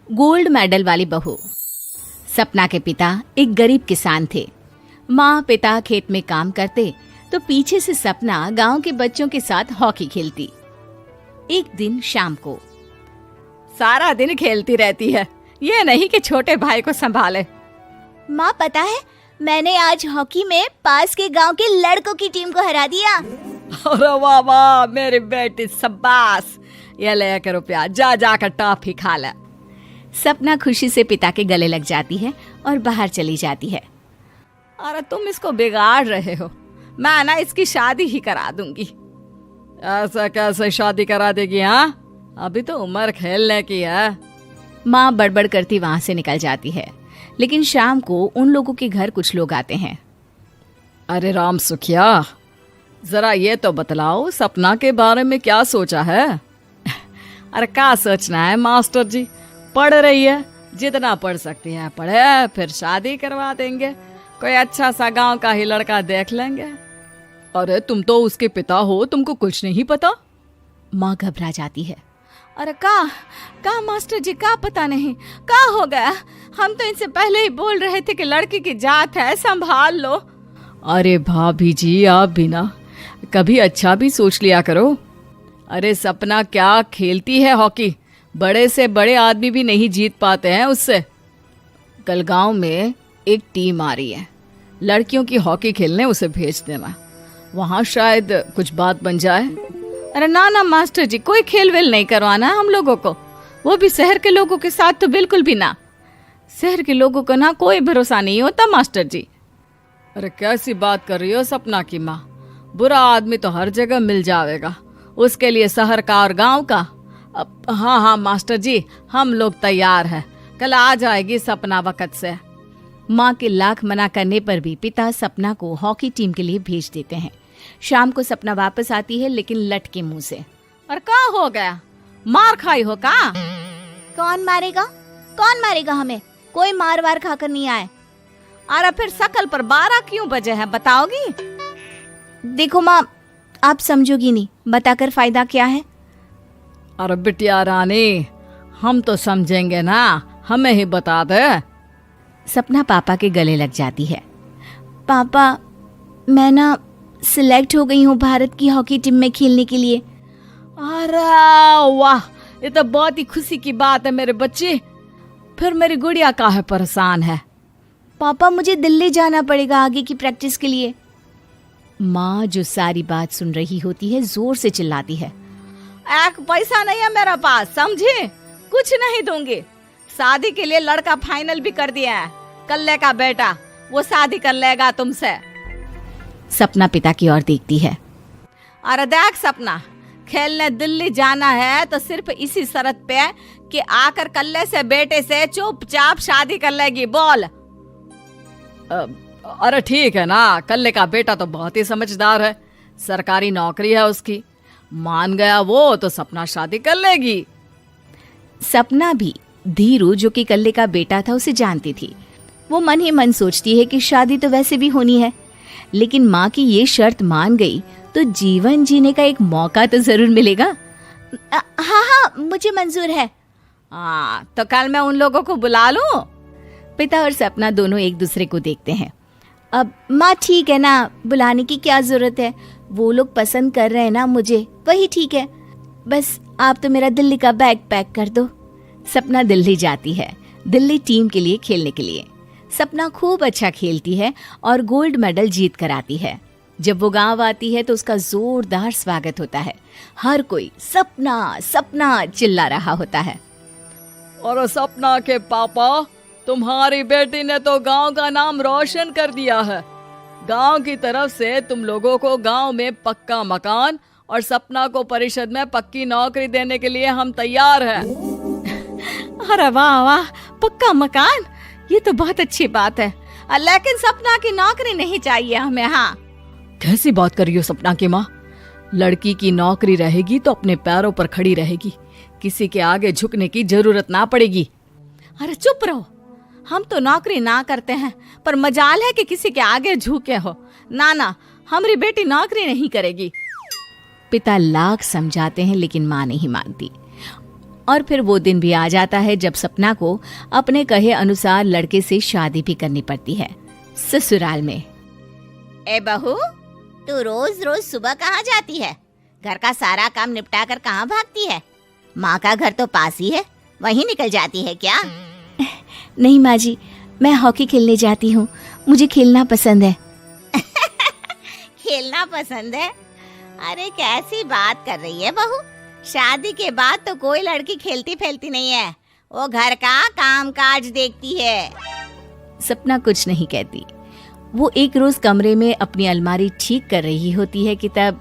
Gold medal वाली बहू। सपना के पिता एक गरीब किसान थे। माँ पिता खेत में काम करते तो पीछे से सपना गांव के बच्चों के साथ हॉकी खेलती। एक दिन शाम को, सारा दिन खेलती रहती है, ये नहीं कि छोटे भाई को संभाले। माँ पता है, मैंने आज हॉकी में पास के गांव के लड़कों की टीम को हरा दिया। अरे वाह वाह मेरी बेटी, शाबाश। ये ले के रुपया, जा जाकर टॉफी खा ले। सपना खुशी से पिता के गले लग जाती है और बाहर चली जाती है। अरे तुम इसको बिगाड़ रहे हो, मैं ना इसकी शादी ही करा दूंगी। ऐसा कैसे शादी करा देगी? हाँ, अभी तो उम्र खेलने की है। माँ बड़बड़ करती वहां से निकल जाती है। लेकिन शाम को उन लोगों के घर कुछ लोग आते हैं। अरे राम सुखिया, जरा ये तो बतलाओ, सपना के बारे में क्या सोचा है? अरे क्या सोचना है मास्टर जी, पढ़ रही है, जितना पढ़ सकती है पढ़े, फिर शादी करवा देंगे, कोई अच्छा सा गांव का ही लड़का देख लेंगे। अरे तुम तो उसके पिता हो, तुमको कुछ नहीं पता? माँ घबरा जाती है। अरे का मास्टर जी, का पता नहीं, का हो गया? हम तो इनसे पहले ही बोल रहे थे कि लड़की की जात है, संभाल लो। अरे भाभी जी, आप भी ना कभी अच्छा भी सोच लिया करो। अरे सपना क्या खेलती है हॉकी, बड़े से बड़े आदमी भी नहीं जीत पाते हैं उससे। कल गांव में एक टीम आ रही है, लड़कियों की हॉकी खेलने उसे भेज देना, वहां शायद कुछ बात बन जाए। अरे ना ना मास्टर जी, कोई खेल वेल नहीं करवाना हम लोगों को, वो भी शहर के लोगों के साथ तो बिल्कुल भी ना। शहर के लोगों को ना कोई भरोसा नहीं होता मास्टर जी। अरे कैसी बात कर रही हो सपना की माँ, बुरा आदमी तो हर जगह मिल जाएगा, उसके लिए शहर का और गांव का। हाँ हाँ मास्टर जी, हम लोग तैयार हैं, कल आ जाएगी सपना वक्त से। माँ के लाख मना करने पर भी पिता सपना को हॉकी टीम के लिए भेज देते हैं। शाम को सपना वापस आती है, लेकिन लट के मुंह से। और क्या हो गया, मार खाई हो का? कौन मारेगा हमें? कोई मार वार खाकर नहीं आए। अरे फिर शकल पर 12 क्यों बजे हैं, बताओगी? देखो माँ, आप समझोगी नहीं, बताकर फायदा क्या है? अरे बिटिया रानी, हम तो समझेंगे ना, हमें ही बता दे। सपना पापा के गले लग जाती है। पापा, मैं ना सिलेक्ट हो गई हूँ भारत की हॉकी टीम में खेलने के लिए। अरे वाह, ये तो बहुत ही खुशी की बात है मेरे बच्चे। फिर मेरी गुड़िया काहे परेशान है? पापा, मुझे दिल्ली जाना पड़ेगा आगे की प्रैक्टिस के लिए। माँ जो सारी बात सुन रही होती है, जोर से चिल्लाती है। एक पैसा नहीं है मेरे पास, समझे? कुछ नहीं दूंगी। शादी के लिए लड़का फाइनल भी कर दिया है, कल्ले का बेटा, वो शादी कर लेगा तुमसे। सपना पिता की ओर देखती है। अरे देख सपना, खेलने दिल्ली जाना है तो सिर्फ इसी शर्त पे कि आकर कल्ले से बेटे से चुपचाप शादी कर लेगी, बोल। अरे ठीक है ना, कल्ले का बेटा तो बहुत ही समझदार है, सरकारी नौकरी है उसकी, मान गया वो तो सपना शादी कर लेगी। सपना भी धीरू, जो कि कल्ले का बेटा था, उसे जानती थी। वो मन ही मन सोचती है कि शादी तो वैसे भी होनी है, लेकिन माँ की ये शर्त मान गई तो जीवन जीने का एक मौका तो जरूर मिलेगा। हाँ, मुझे मंजूर है। हाँ, तो कल मैं उन लोगों को बुला लूं? पिता और सपना दोनों एक दूसरे को देखते हैं। अब माँ ठीक है ना, बुलाने की क्या जरूरत है, वो लोग पसंद कर रहे हैं ना मुझे, वही ठीक है। बस आप तो मेरा दिल्ली का बैग पैक कर दो। सपना दिल्ली जाती है, दिल्ली टीम के लिए खेलने के लिए। सपना खूब अच्छा खेलती है और गोल्ड मेडल जीत कर आती है। जब वो गांव आती है तो उसका जोरदार स्वागत होता है। हर कोई सपना सपना चिल्ला रहा होता है। और सपना के पापा, तुम्हारी बेटी ने तो गांव का नाम रोशन कर दिया है। गांव की तरफ से तुम लोगों को गांव में पक्का मकान और सपना को परिषद में पक्की नौकरी देने के लिए हम तैयार हैं। अरे वाह वाह, पक्का मकान, ये तो बहुत अच्छी बात है, लेकिन सपना की नौकरी नहीं चाहिए हमें। हाँ, कैसी बात कर रही हो सपना की माँ? लड़की की नौकरी रहेगी तो अपने पैरों पर खड़ी रहेगी, किसी के आगे झुकने की जरूरत ना पड़ेगी। अरे चुप रहो, हम तो नौकरी ना करते हैं, पर मजाल है कि किसी के आगे झुके हो। ना ना, हमारी बेटी नौकरी नहीं करेगी। पिता लाख समझाते हैं लेकिन माँ नहीं मानती। और फिर वो दिन भी आ जाता है जब सपना को अपने कहे अनुसार लड़के से शादी भी करनी पड़ती है। ससुराल में। ए बहू, तू रोज रोज सुबह कहाँ जाती है? घर का सारा काम निपटा कर कहाँ भागती है? माँ का घर तो पास ही है, वहीं निकल जाती है क्या? नहीं माँ जी, मैं हॉकी खेलने जाती हूँ, मुझे खेलना पसंद है। खेलना पसंद है? अरे कैसी बात कर रही है बहू, शादी के बाद तो कोई लड़की खेलती फैलती नहीं है, वो घर का काम काज देखती है। सपना कुछ नहीं कहती। वो एक रोज कमरे में अपनी अलमारी ठीक कर रही होती है कि तब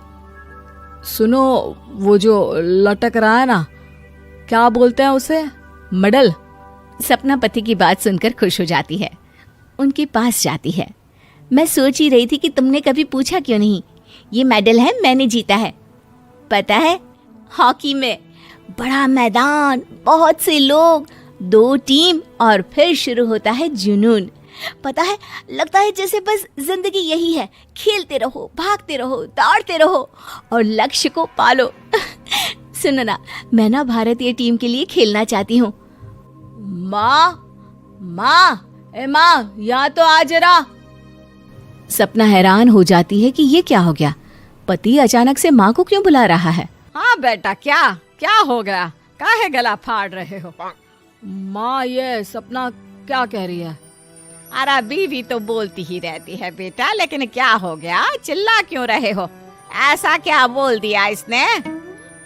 सुनो, वो जो लटक रहा है ना, क्या बोलते हैं उसे? मेडल। सपना पति की बात सुनकर खुश हो जाती है, उनके पास जाती है। मैं सोच ही रही थी कि तुमने कभी पूछा क्यों नहीं। ये मेडल है, मैंने जीता है, पता है, हॉकी में। बड़ा मैदान, बहुत से लोग, 2 टीम और फिर शुरू होता है जुनून। पता है, लगता है जैसे बस जिंदगी यही है, खेलते रहो, भागते रहो, दौड़ते रहो और लक्ष्य को पालो। सुनो ना, मैं ना भारतीय टीम के लिए खेलना चाहती हूँ। माँ, यहाँ तो आ जरा। सपना हैरान हो जाती है कि ये क्या हो गया, पति अचानक से माँ को क्यों बुला रहा है। हाँ बेटा, क्या हो गया? काहे गला फाड़ रहे हो? माँ, ये सपना क्या कह रही है? अरे बीवी तो बोलती ही रहती है बेटा, लेकिन क्या हो गया, चिल्ला क्यों रहे हो? ऐसा क्या बोल दिया इसने?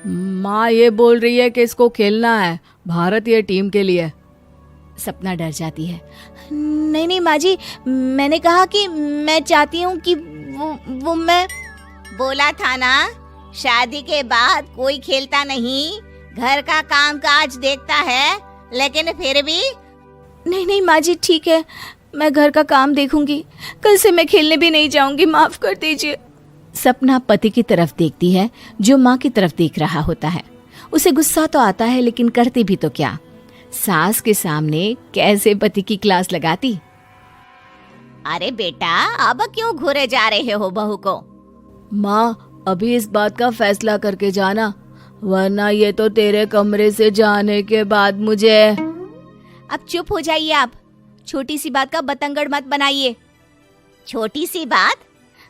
माँ ये बोल रही है कि इसको खेलना है भारतीय टीम के लिए। सपना डर जाती है। नहीं माँ जी, मैंने कहा कि मैं चाहती हूँ कि वो मैं बोला था ना, शादी के बाद कोई खेलता नहीं, घर का काम काज देखता है, लेकिन फिर भी। नहीं माँ जी, ठीक है, मैं घर का काम देखूंगी, कल से मैं खेलने भी नहीं जाऊंगी, माफ कर दीजिए। सपना पति की तरफ देखती है जो माँ की तरफ देख रहा होता है। उसे गुस्सा तो आता है, लेकिन करती भी तो क्या, सास के सामने कैसे पति की क्लास लगाती। अरे बेटा, अब क्यों घूरे जा रहे हो बहू को? माँ, अभी इस बात का फैसला करके जाना, वरना ये तो तेरे कमरे से जाने के बाद मुझे। अब चुप हो जाइए आप, छोटी सी बात का बतंगड़ मत बनाइए। छोटी सी बात?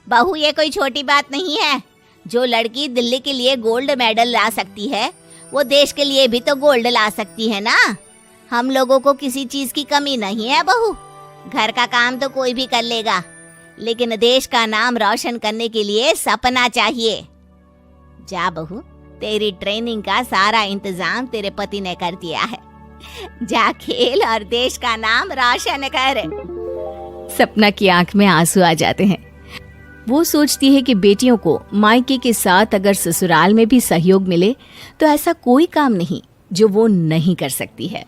बहू, ये कोई छोटी बात नहीं है। जो लड़की दिल्ली के लिए गोल्ड मेडल ला सकती है, वो देश के लिए भी तो गोल्ड ला सकती है ना। हम लोगों को किसी चीज की कमी नहीं है बहू, घर का काम तो कोई भी कर लेगा, लेकिन देश का नाम रोशन करने के लिए सपना चाहिए। जा बहू, तेरी ट्रेनिंग का सारा इंतजाम तेरे पति ने कर दिया है, जा खेल और देश का नाम रोशन कर। सपना की आंख में आंसू आ जाते हैं। वो सोचती है कि बेटियों को मायके के साथ अगर ससुराल में भी सहयोग मिले तो ऐसा कोई काम नहीं जो वो नहीं कर सकती है।